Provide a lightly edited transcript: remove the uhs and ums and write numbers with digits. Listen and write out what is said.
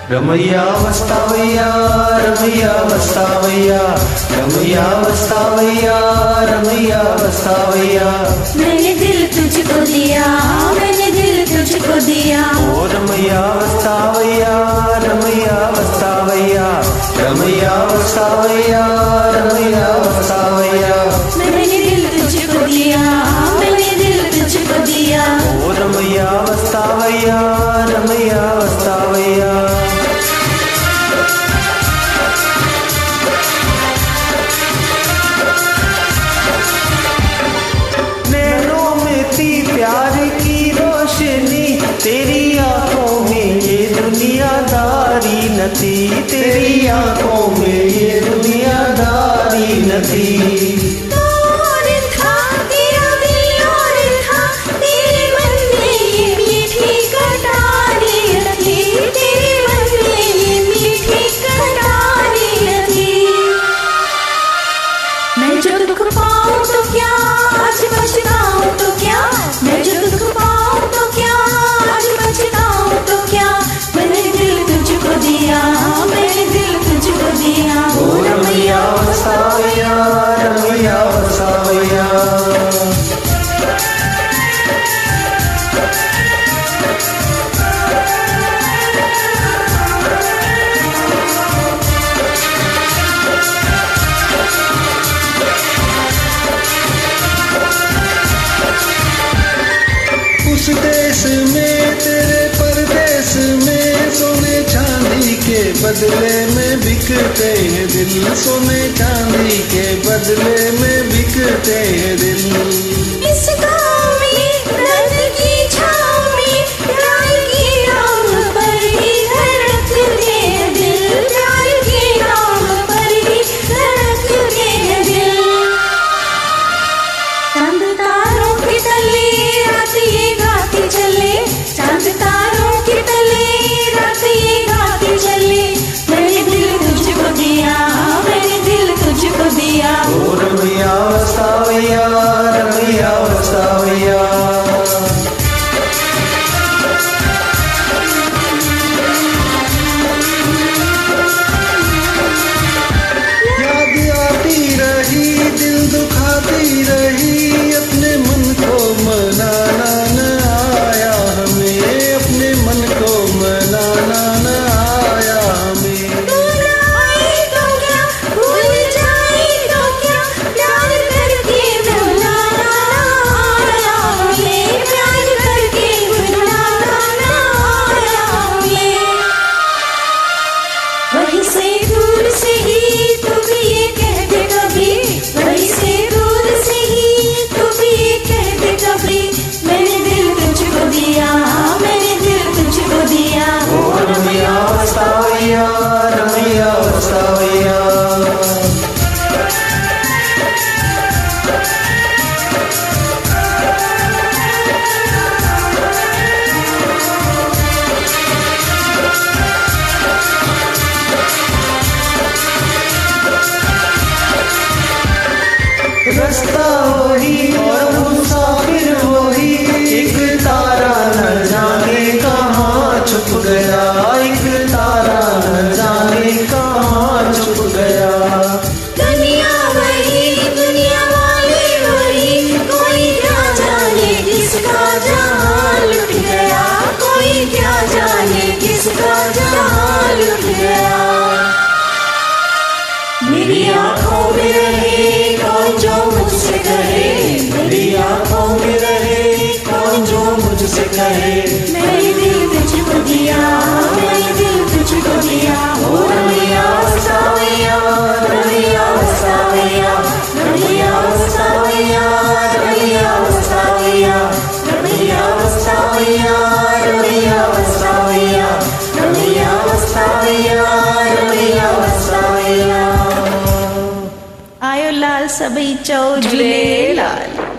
रमैया वस्तावैया रमैया वस्तावैया रमैया वस्तावैया रमैया वस्तावैया। मैंने दिल तुझको दिया, मैंने दिल तुझको दिया। ओ रमैया वस्तावैया रमैया वस्तावैया रमैया वस्तावैया रमैया वस्तावैया। मैंने दिल तुझको दिया, मैंने दिल तुझको दिया। ओ रमैया वस्तावैया रमैया वस्तावैया। प्यार की रोशनी तेरी आंखों में ये दुनियादारी न थी, तेरी आंखों में ये दुनियादारी न थी। मैं जो दुख पाऊं तो क्या आज पछताऊं तो क्या, मैं जो दुख पाऊं तो क्या आज पछताऊं तो क्या। मैंने दिल तुझको दिया, मैंने दिल तुझको दिया। ओ रमैया वस्तावैया रमैया वस्तावैया। उस देश में तेरे परदेश में सोने चांदी के बदले में बिकते हैं दिल, सोने चांदी के बदले में बिकते हैं दिल। इस गाँव में दर्द की छाँव में प्यार की नाम पर ही धड़कते हैं दिल, प्यार की नाम पर ही धड़कते हैं दिल। चांद तारों के तले रात ये गाती चले, चांद तारों के तले रात ये गाती चले। मैंने दिल तुझको दिया, मैंने दिल तुझको दिया। ओ रमैया वस्तावैया रमैया वस्तावैया। याद आती रही दिल दुखाती रही, अपने मन को मनाना न आया हमें, अपने मन को मनाना न आया हमें। तू न आए तो क्या, भूल जाए तो क्या, प्यार करके भुलाना न आया हमें, प्यार करके भुलाना न आया हमें। वहीं से दूर से ही तू भी ये कह दे कभी, वहीं से दूर से ही तू भी ये कह दे कभी। मैंने दिल तुझको दिया, मैंने दिल तुझको दिया। ओ रमैया वस्तावैया रमैया वस्तावैया। रास्ता वही और मुसाफिर वही, एक तारा न जाने कहाँ छुप गया, एक तारा न जाने कहाँ छुप गया। दुनिया वही, दुनिया वाले वही, कोई क्या जाने किसका जहां लुट गया, कोई क्या जाने किसका जहां लुट गया। मेरी आंखों में रहे कौन जो मुझसे कहे, मेरी आंखों में रहे कौन जो मुझसे कहे। मैंने दिल तुझको दिया, मैंने दिल तुझको दिया। ओ रमैया वस्तावैया रमैया वस्तावैया रमैया वस्तावैया, रमैया वस्तावैया, रमैया वस्तावैया सभई चओ झूलेलाल।